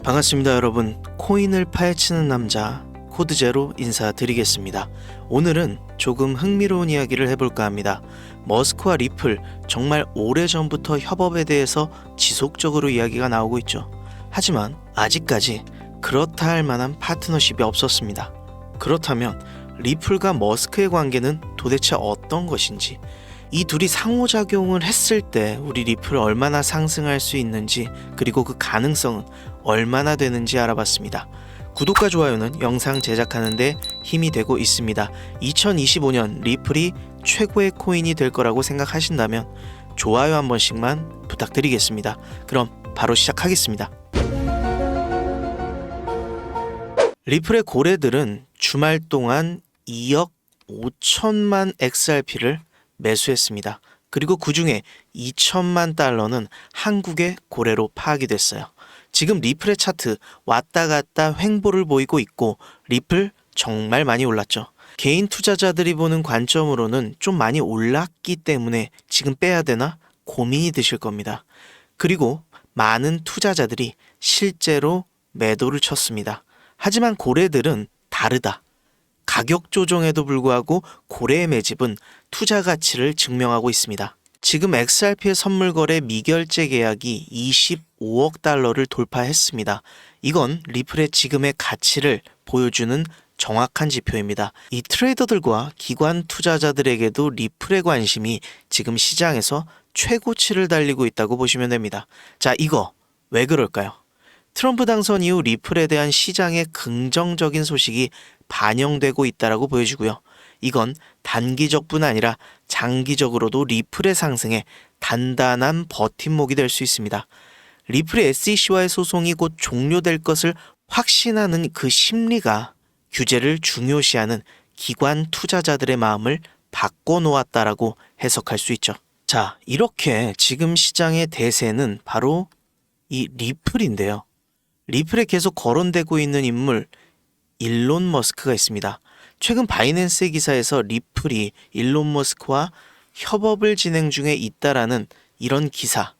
반갑습니다 여러분. 코인을 파헤치는 남자 코드제로 인사드리겠습니다. 오늘은 조금 흥미로운 이야기를 해볼까 합니다. 머스크와 리플, 정말 오래전부터 협업에 대해서 지속적으로 이야기가 나오고 있죠. 하지만 아직까지 그렇다 할 만한 파트너십이 없었습니다. 그렇다면 리플과 머스크의 관계는 도대체 어떤 것인지, 이 둘이 상호작용을 했을 때 우리 리플을 얼마나 상승할 수 있는지, 그리고 그 가능성은 얼마나 되는지 알아봤습니다. 구독과 좋아요는 영상 제작하는 데 힘이 되고 있습니다. 2025년 리플이 최고의 코인이 될 거라고 생각하신다면 좋아요 한 번씩만 부탁드리겠습니다. 그럼 바로 시작하겠습니다. 리플의 고래들은 주말 동안 2억 5천만 XRP를 매수했습니다. 그리고 그 중에 2천만 달러는 한국의 고래로 파악이 됐어요. 지금 리플의 차트 왔다 갔다 횡보를 보이고 있고, 리플 정말 많이 올랐죠. 개인 투자자들이 보는 관점으로는 좀 많이 올랐기 때문에 지금 빼야 되나 고민이 드실 겁니다. 그리고 많은 투자자들이 실제로 매도를 쳤습니다. 하지만 고래들은 다르다. 가격 조정에도 불구하고 고래의 매집은 투자 가치를 증명하고 있습니다. 지금 XRP의 선물 거래 미결제 계약이 25억 달러를 돌파했습니다. 이건 리플의 지금의 가치를 보여주는 정확한 지표입니다. 이 트레이더들과 기관 투자자들에게도 리플의 관심이 지금 시장에서 최고치를 달리고 있다고 보시면 됩니다. 자, 이거 왜 그럴까요? 트럼프 당선 이후 리플에 대한 시장의 긍정적인 소식이 반영되고 있다고 보여지고요. 이건 단기적뿐 아니라 장기적으로도 리플의 상승에 단단한 버팀목이 될 수 있습니다. 리플의 SEC와의 소송이 곧 종료될 것을 확신하는 그 심리가 규제를 중요시하는 기관 투자자들의 마음을 바꿔놓았다라고 해석할 수 있죠. 자, 이렇게 지금 시장의 대세는 바로 이 리플인데요. 리플에 계속 거론되고 있는 인물 일론 머스크가 있습니다. 최근 바이낸스의 기사에서 리플이 일론 머스크와 협업을 진행 중에 있다라는 이런 기사가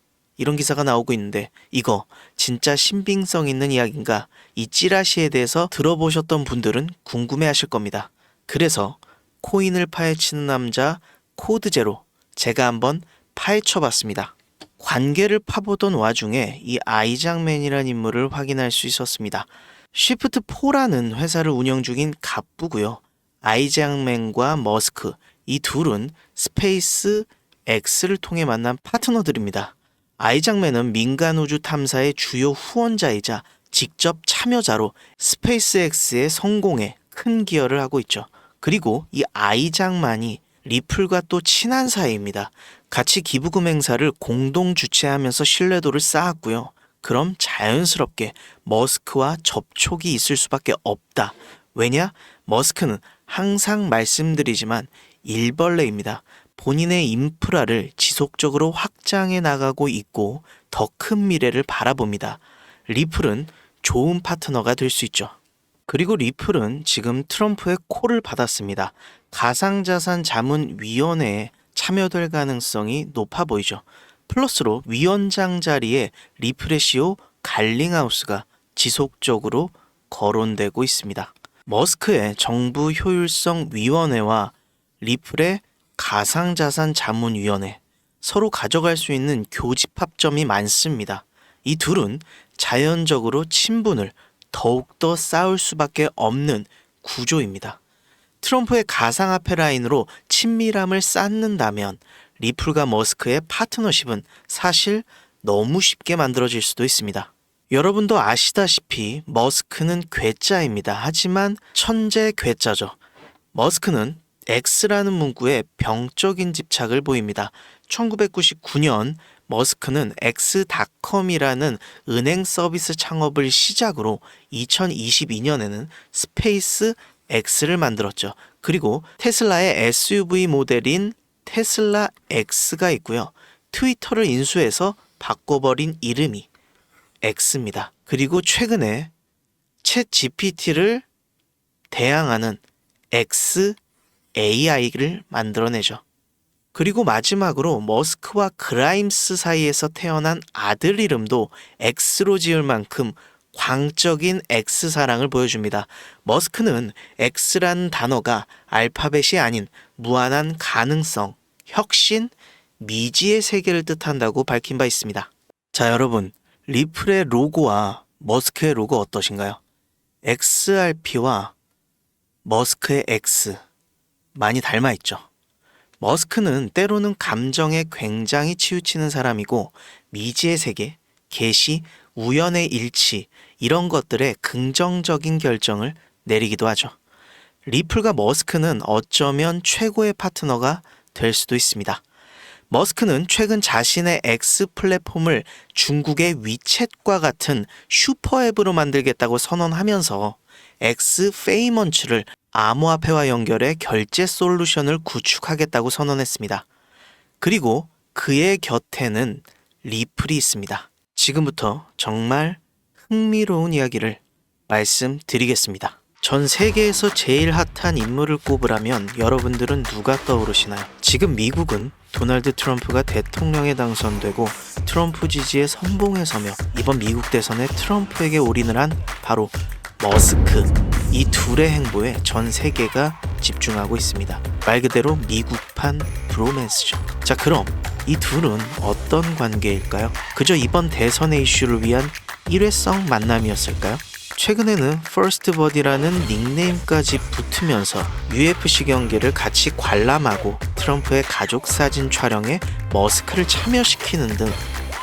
나오고 있는데, 이거 진짜 신빙성 있는 이야기인가? 이 찌라시에 대해서 들어보셨던 분들은 궁금해하실 겁니다. 그래서 코인을 파헤치는 남자 코드제로 제가 한번 파헤쳐봤습니다. 관계를 파보던 와중에 이 아이작맨이라는 인물을 확인할 수 있었습니다. 쉬프트4라는 회사를 운영 중인 갑부고요. 아이작맨과 머스크, 이 둘은 스페이스 X를 통해 만난 파트너들입니다. 아이작맨은 민간 우주 탐사의 주요 후원자이자 직접 참여자로 스페이스 X의 성공에 큰 기여를 하고 있죠. 그리고 이 아이작만이 리플과 또 친한 사이입니다. 같이 기부금 행사를 공동 주최하면서 신뢰도를 쌓았고요. 그럼 자연스럽게 머스크와 접촉이 있을 수밖에 없다. 왜냐? 머스크는 항상 말씀드리지만 일벌레입니다. 본인의 인프라를 지속적으로 확장해 나가고 있고 더 큰 미래를 바라봅니다. 리플은 좋은 파트너가 될 수 있죠. 그리고 리플은 지금 트럼프의 콜을 받았습니다. 가상자산 자문위원회에 참여될 가능성이 높아 보이죠. 플러스로 위원장 자리에 리플의 CEO 갈링하우스가 지속적으로 거론되고 있습니다. 머스크의 정부 효율성 위원회와 리플의 가상자산 자문위원회, 서로 가져갈 수 있는 교집합점이 많습니다. 이 둘은 자연적으로 친분을 더욱더 쌓을 수밖에 없는 구조입니다. 트럼프의 가상화폐 라인으로 친밀함을 쌓는다면 리플과 머스크의 파트너십은 사실 너무 쉽게 만들어질 수도 있습니다. 여러분도 아시다시피 머스크는 괴짜입니다. 하지만 천재 괴짜죠. 머스크는 X라는 문구에 병적인 집착을 보입니다. 1999년 머스크는 X.com이라는 은행 서비스 창업을 시작으로 2022년에는 스페이스 X를 만들었죠. 그리고 테슬라의 SUV 모델인 테슬라 X가 있고요. 트위터를 인수해서 바꿔버린 이름이 X입니다. 그리고 최근에 챗 GPT를 대항하는 XAI를 만들어내죠. 그리고 마지막으로 머스크와 그라임스 사이에서 태어난 아들 이름도 X로 지을 만큼 광적인 X 사랑을 보여줍니다. 머스크는 X라는 단어가 알파벳이 아닌 무한한 가능성, 혁신, 미지의 세계를 뜻한다고 밝힌 바 있습니다. 자, 여러분, 리플의 로고와 머스크의 로고 어떠신가요? XRP와 머스크의 X 많이 닮아있죠. 머스크는 때로는 감정에 굉장히 치우치는 사람이고 미지의 세계, 계시, 우연의 일치 이런 것들에 긍정적인 결정을 내리기도 하죠. 리플과 머스크는 어쩌면 최고의 파트너가 될 수도 있습니다. 머스크는 최근 자신의 X 플랫폼을 중국의 위챗과 같은 슈퍼앱으로 만들겠다고 선언하면서 X 페이먼츠를 암호화폐와 연결해 결제 솔루션을 구축하겠다고 선언했습니다. 그리고 그의 곁에는 리플이 있습니다. 지금부터 정말 흥미로운 이야기를 말씀드리겠습니다. 전 세계에서 제일 핫한 인물을 꼽으라면 여러분들은 누가 떠오르시나요? 지금 미국은 도널드 트럼프가 대통령에 당선되고 트럼프 지지에 선봉에 서며 이번 미국 대선에 트럼프에게 올인을 한 바로 머스크, 이 둘의 행보에 전 세계가 집중하고 있습니다. 말 그대로 미국판 브로맨스죠. 자, 그럼 이 둘은 어떤 관계일까요? 그저 이번 대선의 이슈를 위한 일회성 만남이었을까요? 최근에는 퍼스트 버디라는 닉네임까지 붙으면서 UFC 경기를 같이 관람하고 트럼프의 가족 사진 촬영에 머스크를 참여시키는 등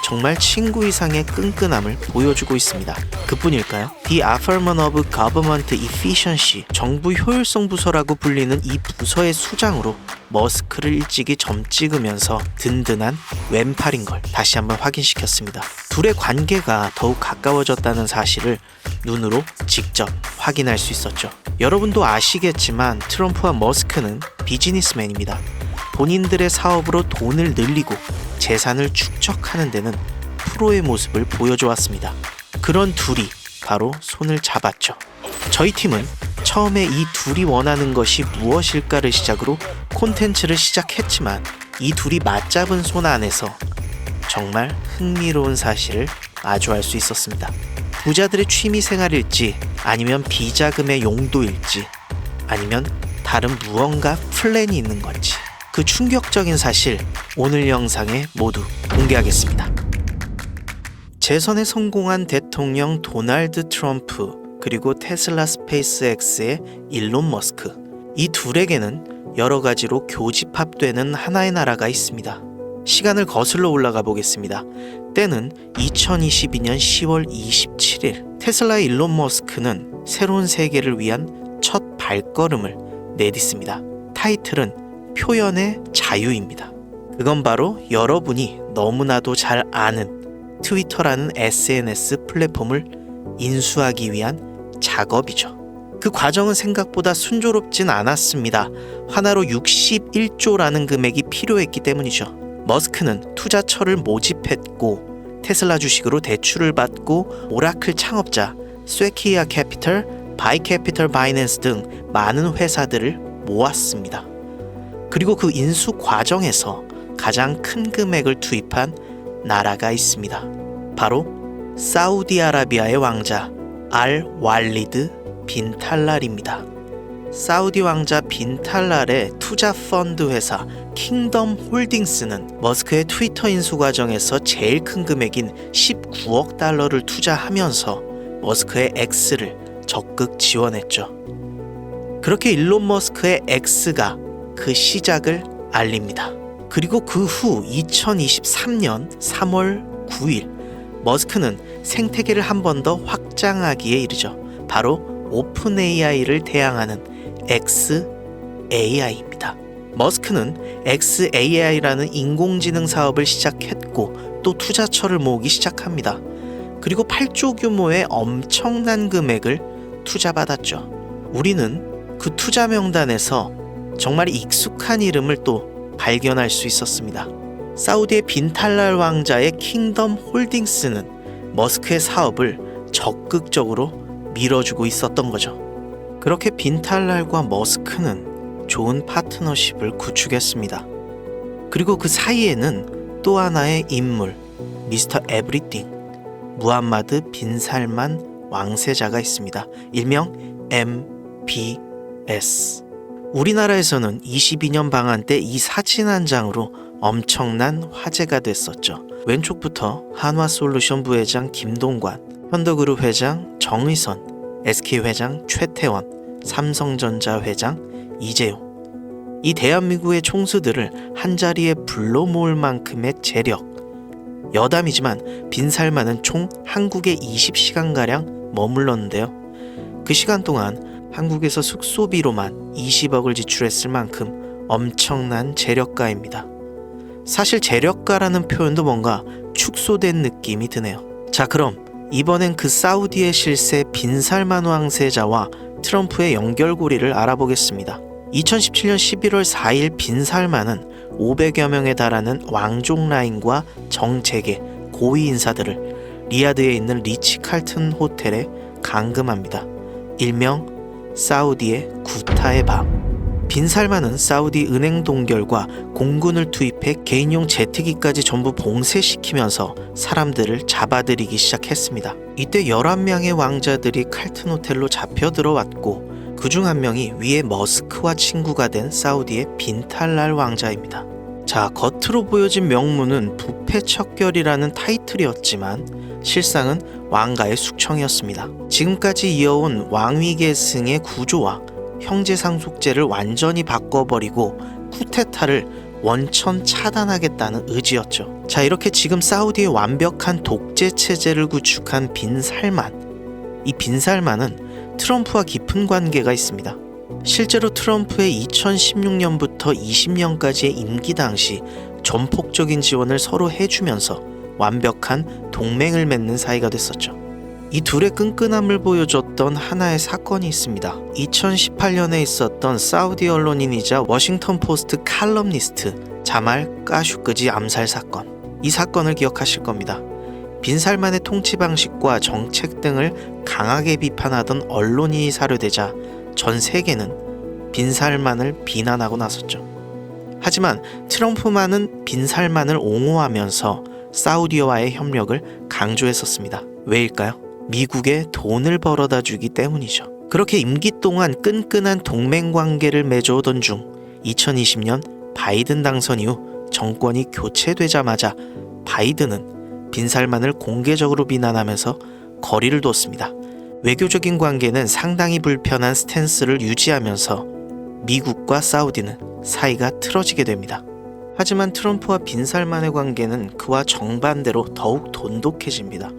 정말 친구 이상의 끈끈함을 보여주고 있습니다. 그뿐일까요? The Affirmation of Government Efficiency, 정부 효율성 부서라고 불리는 이 부서의 수장으로 머스크를 일찍이 점 찍으면서 든든한 왼팔인 걸 다시 한번 확인시켰습니다. 둘의 관계가 더욱 가까워졌다는 사실을 눈으로 직접 확인할 수 있었죠. 여러분도 아시겠지만 트럼프와 머스크는 비즈니스맨입니다. 본인들의 사업으로 돈을 늘리고 재산을 축적하는 데는 프로의 모습을 보여줘왔습니다. 그런 둘이 바로 손을 잡았죠. 저희 팀은 처음에 이 둘이 원하는 것이 무엇일까를 시작으로 콘텐츠를 시작했지만 이 둘이 맞잡은 손 안에서 정말 흥미로운 사실을 마주할 수 있었습니다. 부자들의 취미 생활일지 아니면 비자금의 용도일지 아니면 다른 무언가 플랜이 있는 건지 그 충격적인 사실 오늘 영상에 모두 공개하겠습니다. 재선에 성공한 대통령 도널드 트럼프 그리고 테슬라 스페이스X의 일론 머스크, 이 둘에게는 여러 가지로 교집합되는 하나의 나라가 있습니다. 시간을 거슬러 올라가 보겠습니다. 때는 2022년 10월 27일 테슬라의 일론 머스크는 새로운 세계를 위한 첫 발걸음을 내딛습니다. 타이틀은 표현의 자유입니다. 그건 바로 여러분이 너무나도 잘 아는 트위터라는 SNS 플랫폼을 인수하기 위한 작업이죠. 그 과정은 생각보다 순조롭진 않았습니다. 하나로 61조라는 금액이 필요했기 때문이죠. 머스크는 투자처를 모집했고 테슬라 주식으로 대출을 받고 오라클 창업자, 스웨키아 캐피털, 바이캐피털 바이낸스 등 많은 회사들을 모았습니다. 그리고 그 인수 과정에서 가장 큰 금액을 투입한 나라가 있습니다. 바로 사우디아라비아의 왕자 알 왈리드 빈 탈랄입니다. 사우디 왕자 빈 탈랄의 투자 펀드 회사 킹덤 홀딩스는 머스크의 트위터 인수 과정에서 제일 큰 금액인 19억 달러를 투자하면서 머스크의 X를 적극 지원했죠. 그렇게 일론 머스크의 X가 그 시작을 알립니다. 그리고 그 후 2023년 3월 9일 머스크는 생태계를 한 번 더 확장하기에 이르죠. 바로 오픈 AI를 대항하는 xAI입니다. 머스크는 xAI라는 인공지능 사업을 시작했고 또 투자처를 모으기 시작합니다. 그리고 8조 규모의 엄청난 금액을 투자받았죠. 우리는 그 투자 명단에서 정말 익숙한 이름을 또 발견할 수 있었습니다. 사우디의 빈 탈랄 왕자의 킹덤 홀딩스는 머스크의 사업을 적극적으로 밀어주고 있었던 거죠. 그렇게 빈 탈랄과 머스크는 좋은 파트너십을 구축했습니다. 그리고 그 사이에는 또 하나의 인물, 미스터 에브리띵, 무함마드 빈 살만 왕세자가 있습니다. 일명 MBS. 우리나라에서는 22년 방한 때 이 사진 한 장으로 엄청난 화제가 됐었죠. 왼쪽부터 한화솔루션 부회장 김동관, 현더그룹 회장 정의선, SK 회장 최태원, 삼성전자 회장 이재용. 이 대한민국의 총수들을 한자리에 불러 모을 만큼의 재력. 여담이지만 빈살만은 총 한국에 20시간가량 머물렀는데요. 그 시간 동안 한국에서 숙소비로만 20억을 지출했을 만큼 엄청난 재력가입니다. 사실 재력가라는 표현도 뭔가 축소된 느낌이 드네요. 자, 그럼 이번엔 그 사우디의 실세 빈살만 왕세자와 트럼프의 연결고리를 알아보겠습니다. 2017년 11월 4일 빈살만은 500여 명에 달하는 왕족 라인과 정재계, 고위 인사들을 리야드에 있는 리치 칼튼 호텔에 감금합니다. 일명 사우디의 구타의 밤. 빈살만은 사우디 은행 동결과 공군을 투입해 개인용 제트기까지 전부 봉쇄시키면서 사람들을 잡아들이기 시작했습니다. 이때 11명의 왕자들이 칼튼 호텔로 잡혀 들어왔고 그중 한 명이 위에 머스크와 친구가 된 사우디의 빈탈랄 왕자입니다. 자, 겉으로 보여진 명문은 부패 척결이라는 타이틀이었지만 실상은 왕가의 숙청이었습니다. 지금까지 이어온 왕위 계승의 구조와 형제 상속제를 완전히 바꿔버리고 쿠데타를 원천 차단하겠다는 의지였죠. 자, 이렇게 지금 사우디의 완벽한 독재 체제를 구축한 빈살만. 이 빈살만은 트럼프와 깊은 관계가 있습니다. 실제로 트럼프의 2016년부터 20년까지의 임기 당시 전폭적인 지원을 서로 해주면서 완벽한 동맹을 맺는 사이가 됐었죠. 이 둘의 끈끈함을 보여줬던 하나의 사건이 있습니다. 2018년에 있었던 사우디 언론인이자 워싱턴 포스트 칼럼니스트 자말 까슈크지 암살 사건. 이 사건을 기억하실 겁니다. 빈살만의 통치 방식과 정책 등을 강하게 비판하던 언론인이 사료되자 전 세계는 빈살만을 비난하고 나섰죠. 하지만 트럼프만은 빈살만을 옹호하면서 사우디와의 협력을 강조했었습니다. 왜일까요? 미국에 돈을 벌어다 주기 때문이죠. 그렇게 임기 동안 끈끈한 동맹 관계를 맺어오던 중 2020년 바이든 당선 이후 정권이 교체되자마자 바이든은 빈살만을 공개적으로 비난하면서 거리를 뒀습니다. 외교적인 관계는 상당히 불편한 스탠스를 유지하면서 미국과 사우디는 사이가 틀어지게 됩니다. 하지만 트럼프와 빈살만의 관계는 그와 정반대로 더욱 돈독해집니다.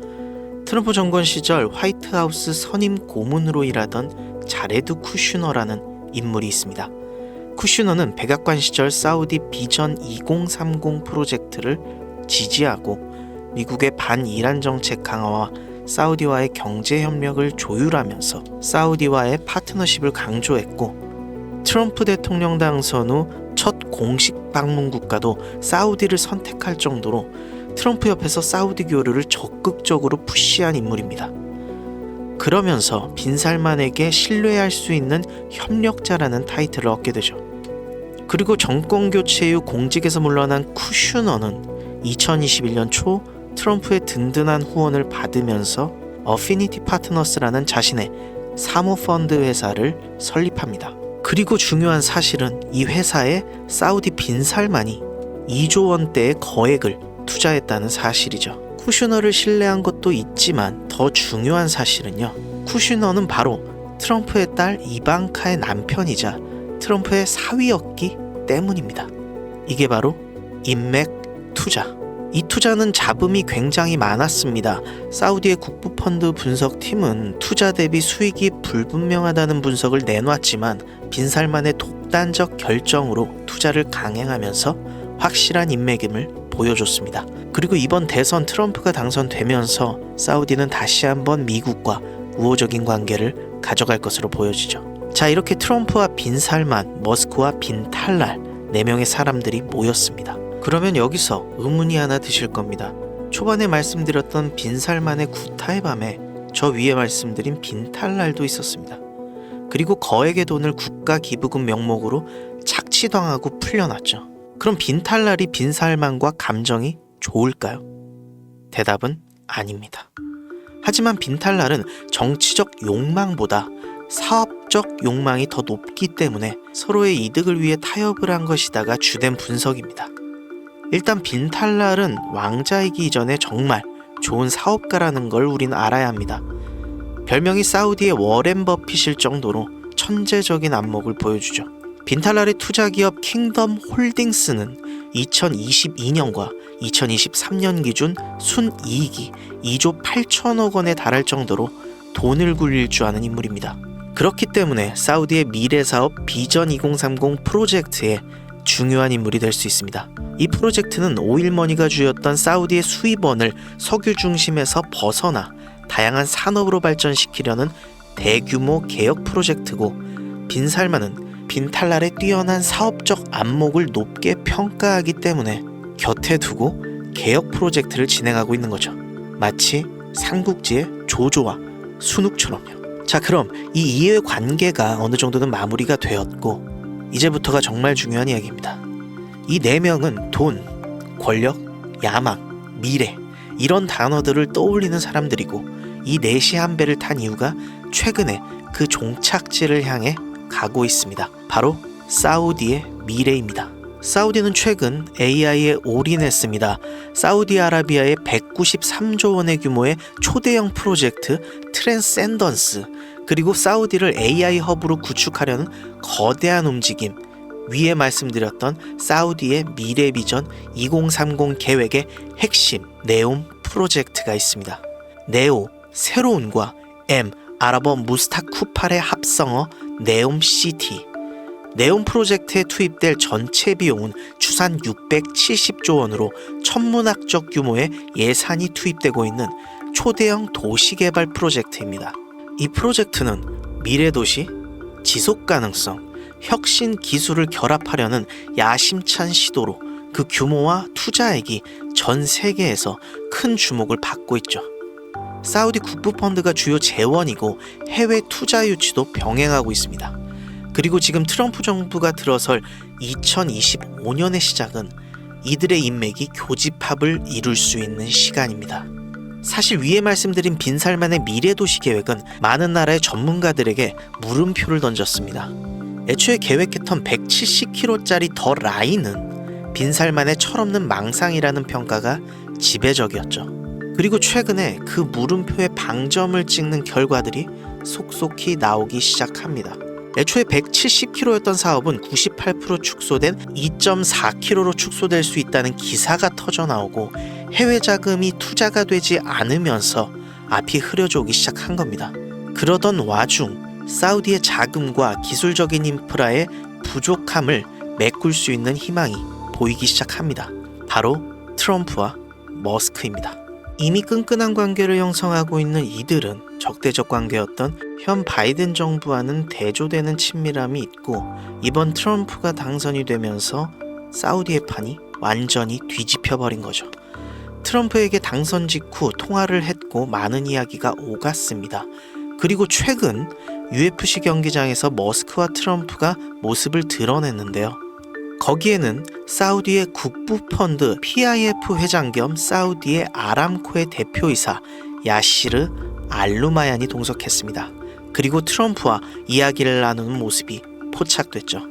트럼프 정권 시절 화이트하우스 선임 고문으로 일하던 자레드 쿠슈너라는 인물이 있습니다. 쿠슈너는 백악관 시절 사우디 비전 2030 프로젝트를 지지하고 미국의 반이란 정책 강화와 사우디와의 경제 협력을 조율하면서 사우디와의 파트너십을 강조했고 트럼프 대통령 당선 후 첫 공식 방문 국가도 사우디를 선택할 정도로 트럼프 옆에서 사우디 교류를 적극적으로 푸시한 인물입니다. 그러면서 빈살만에게 신뢰할 수 있는 협력자라는 타이틀을 얻게 되죠. 그리고 정권 교체 이후 공직에서 물러난 쿠슈너는 2021년 초 트럼프의 든든한 후원을 받으면서 어피니티 파트너스라는 자신의 사모펀드 회사를 설립합니다. 그리고 중요한 사실은 이 회사에 사우디 빈살만이 2조 원대의 거액을 투자했다는 사실이죠. 쿠슈너를 신뢰한 것도 있지만 더 중요한 사실은요. 쿠슈너는 바로 트럼프의 딸 이방카의 남편이자 트럼프의 사위였기 때문입니다. 이게 바로 인맥 투자. 이 투자는 잡음이 굉장히 많았습니다. 사우디의 국부펀드 분석팀은 투자 대비 수익이 불분명하다는 분석을 내놨지만 빈살만의 독단적 결정으로 투자를 강행하면서 확실한 인맥임을 보여줬습니다. 그리고 이번 대선 트럼프가 당선되면서 사우디는 다시 한번 미국과 우호적인 관계를 가져갈 것으로 보여지죠. 자, 이렇게 트럼프와 빈살만, 머스크와 빈탈랄 4명의 사람들이 모였습니다. 그러면 여기서 의문이 하나 드실 겁니다. 초반에 말씀드렸던 빈살만의 구타의 밤에 저 위에 말씀드린 빈탈랄도 있었습니다. 그리고 거액의 돈을 국가 기부금 명목으로 착취당하고 풀려났죠. 그럼 빈탈랄이 빈살만과 감정이 좋을까요? 대답은 아닙니다. 하지만 빈탈랄은 정치적 욕망보다 사업적 욕망이 더 높기 때문에 서로의 이득을 위해 타협을 한 것이다가 주된 분석입니다. 일단 빈탈랄은 왕자이기 이전에 정말 좋은 사업가라는 걸 우린 알아야 합니다. 별명이 사우디의 워렌 버핏일 정도로 천재적인 안목을 보여주죠. 빈탈랄의 투자기업 킹덤 홀딩스는 2022년과 2023년 기준 순이익이 2조 8천억 원에 달할 정도로 돈을 굴릴 줄 아는 인물입니다. 그렇기 때문에 사우디의 미래사업 비전 2030 프로젝트에 중요한 인물이 될 수 있습니다. 이 프로젝트는 오일머니가 주였던 사우디의 수입원을 석유 중심에서 벗어나 다양한 산업으로 발전시키려는 대규모 개혁 프로젝트고, 빈살만은 빈탈랄의 뛰어난 사업적 안목을 높게 평가하기 때문에 곁에 두고 개혁 프로젝트를 진행하고 있는 거죠. 마치 삼국지의 조조와 순욱처럼요. 자, 그럼 이 이해 관계가 어느 정도는 마무리가 되었고, 이제부터가 정말 중요한 이야기입니다. 이 네 명은 돈, 권력, 야망, 미래 이런 단어들을 떠올리는 사람들이고, 이 넷이 한 배를 탄 이유가 최근에 그 종착지를 향해 가고 있습니다. 바로 사우디의 미래입니다. 사우디는 최근 AI에 올인했습니다. 사우디아라비아의 193조 원의 규모의 초대형 프로젝트 트랜센던스, 그리고 사우디를 AI 허브로 구축하려는 거대한 움직임, 위에 말씀드렸던 사우디의 미래 비전 2030 계획의 핵심 네옴 프로젝트가 있습니다. 네오, 새로운과 M, 아랍어 무스타쿠팔의 합성어 네옴시티. 네옴 프로젝트에 투입될 전체 비용은 추산 670조 원으로 천문학적 규모의 예산이 투입되고 있는 초대형 도시개발 프로젝트입니다. 이 프로젝트는 미래도시, 지속가능성, 혁신 기술을 결합하려는 야심찬 시도로 그 규모와 투자액이 전 세계에서 큰 주목을 받고 있죠. 사우디 국부펀드가 주요 재원이고 해외 투자 유치도 병행하고 있습니다. 그리고 지금 트럼프 정부가 들어설 2025년의 시작은 이들의 인맥이 교집합을 이룰 수 있는 시간입니다. 사실 위에 말씀드린 빈살만의 미래도시 계획은 많은 나라의 전문가들에게 물음표를 던졌습니다. 애초에 계획했던 170km짜리 더 라인은 빈살만의 철없는 망상이라는 평가가 지배적이었죠. 그리고 최근에 그 물음표에 방점을 찍는 결과들이 속속히 나오기 시작합니다. 애초에 170km였던 사업은 98% 축소된 2.4km로 축소될 수 있다는 기사가 터져나오고, 해외 자금이 투자가 되지 않으면서 앞이 흐려져 오기 시작한 겁니다. 그러던 와중 사우디의 자금과 기술적인 인프라의 부족함을 메꿀 수 있는 희망이 보이기 시작합니다. 바로 트럼프와 머스크입니다. 이미 끈끈한 관계를 형성하고 있는 이들은 적대적 관계였던 현 바이든 정부와는 대조되는 친밀함이 있고, 이번 트럼프가 당선이 되면서 사우디의 판이 완전히 뒤집혀버린 거죠. 트럼프에게 당선 직후 통화를 했고 많은 이야기가 오갔습니다. 그리고 최근 UFC 경기장에서 머스크와 트럼프가 모습을 드러냈는데요. 거기에는 사우디의 국부펀드 PIF 회장 겸 사우디의 아람코의 대표이사 야시르 알루마얀이 동석했습니다. 그리고 트럼프와 이야기를 나누는 모습이 포착됐죠.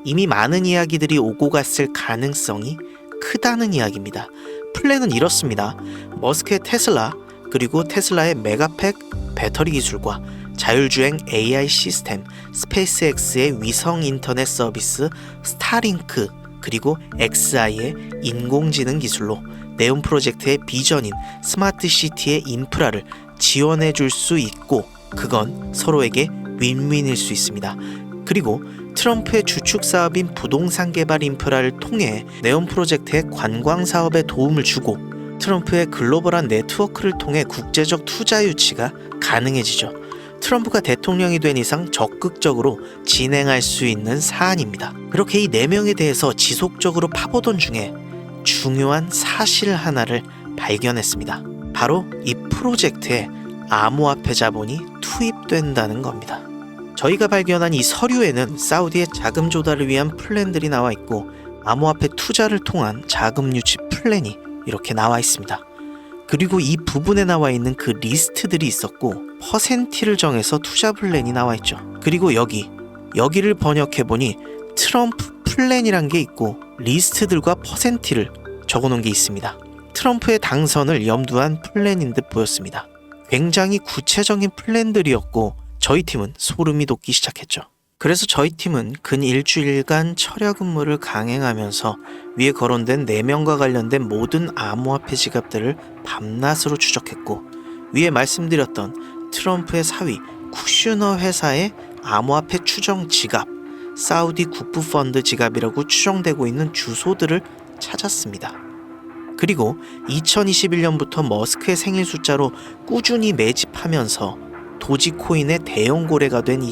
이미 많은 이야기들이 오고 갔을 가능성이 크다는 이야기입니다. 플랜은 이렇습니다. 머스크의 테슬라, 그리고 테슬라의 메가팩 배터리 기술과 자율주행 AI 시스템, 스페이스X의 위성 인터넷 서비스 스타링크, 그리고 XI의 인공지능 기술로 네옴 프로젝트의 비전인 스마트시티의 인프라를 지원해 줄 수 있고, 그건 서로에게 윈윈일 수 있습니다. 그리고 트럼프의 주축 사업인 부동산 개발 인프라를 통해 네옴 프로젝트의 관광 사업에 도움을 주고, 트럼프의 글로벌한 네트워크를 통해 국제적 투자 유치가 가능해지죠. 트럼프가 대통령이 된 이상 적극적으로 진행할 수 있는 사안입니다. 그렇게 이 4명에 대해서 지속적으로 파보던 중에 중요한 사실 하나를 발견했습니다. 바로 이 프로젝트에 암호화폐 자본이 투입된다는 겁니다. 저희가 발견한 이 서류에는 사우디의 자금 조달을 위한 플랜들이 나와 있고, 암호화폐 투자를 통한 자금 유치 플랜이 이렇게 나와 있습니다. 그리고 이 부분에 나와 있는 그 리스트들이 있었고 퍼센티를 정해서 투자 플랜이 나와 있죠. 그리고 여기를 번역해보니 트럼프 플랜이란 게 있고 리스트들과 퍼센티를 적어놓은 게 있습니다. 트럼프의 당선을 염두한 플랜인 듯 보였습니다. 굉장히 구체적인 플랜들이었고 저희 팀은 소름이 돋기 시작했죠. 그래서 저희 팀은 근 일주일간 철야 근무를 강행하면서 위에 거론된 4명과 관련된 모든 암호화폐 지갑들을 밤낮으로 추적했고, 위에 말씀드렸던 트럼프의 사위 쿠슈너 회사의 암호화폐 추정 지갑, 사우디 국부펀드 지갑이라고 추정되고 있는 주소들을 찾았습니다. 그리고 2021년부터 머스크의 생일 숫자로 꾸준히 매집하면서 도지코인의 대형 고래가 된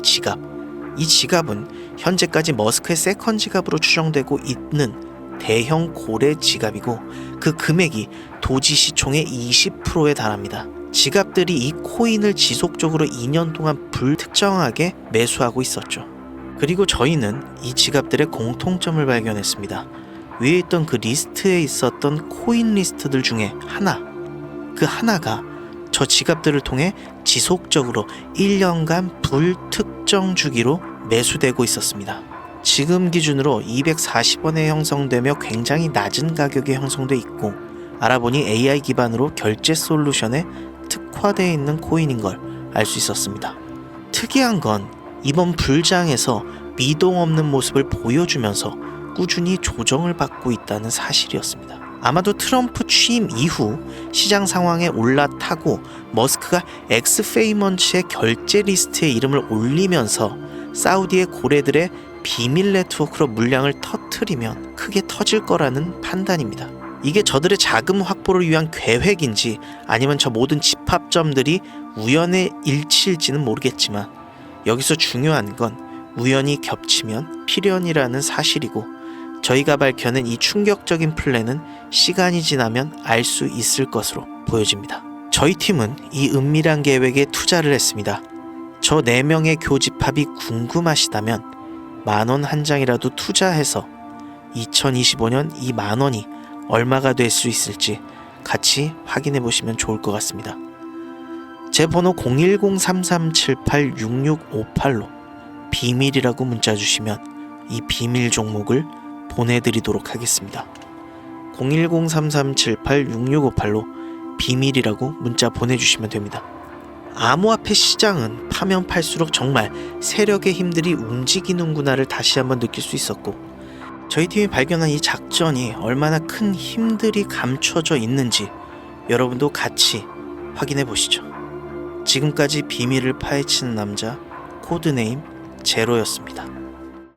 이 지갑은 현재까지 머스크의 세컨 지갑으로 추정되고 있는 대형 고래 지갑이고, 그 금액이 도지 시총의 20%에 달합니다. 지갑들이 이 코인을 지속적으로 2년 동안 불특정하게 매수하고 있었죠. 그리고 저희는 이 지갑들의 공통점을 발견했습니다. 위에 있던 그 리스트에 있었던 코인 리스트들 중에 하나가 저 지갑들을 통해 지속적으로 1년간 불특정 주기로 매수되고 있었습니다. 지금 기준으로 240원에 형성되며 굉장히 낮은 가격에 형성돼 있고, 알아보니 AI 기반으로 결제 솔루션에 특화되어 있는 코인인 걸 알 수 있었습니다. 특이한 건 이번 불장에서 미동 없는 모습을 보여주면서 꾸준히 조정을 받고 있다는 사실이었습니다. 아마도 트럼프 취임 이후 시장 상황에 올라타고 머스크가 엑스페이먼츠의 결제 리스트에 이름을 올리면서 사우디의 고래들의 비밀 네트워크로 물량을 터트리면 크게 터질 거라는 판단입니다. 이게 저들의 자금 확보를 위한 계획인지 아니면 저 모든 집합점들이 우연의 일치일지는 모르겠지만, 여기서 중요한 건 우연이 겹치면 필연이라는 사실이고, 저희가 밝혀낸 이 충격적인 플랜은 시간이 지나면 알 수 있을 것으로 보여집니다. 저희 팀은 이 은밀한 계획에 투자를 했습니다. 저 4명의 교집합이 궁금하시다면 10,000원 한 장이라도 투자해서 2025년 이 10,000원이 얼마가 될 수 있을지 같이 확인해 보시면 좋을 것 같습니다. 제 번호 010-3378-6658로 비밀이라고 문자 주시면 이 비밀 종목을 보내드리도록 하겠습니다. 010-3378-6658로 비밀이라고 문자 보내주시면 됩니다. 암호화폐 시장은 파면 팔수록 정말 세력의 힘들이 움직이는구나를 다시 한번 느낄 수 있었고, 저희 팀이 발견한 이 작전이 얼마나 큰 힘들이 감춰져 있는지 여러분도 같이 확인해 보시죠. 지금까지 비밀을 파헤치는 남자 코드네임 제로였습니다.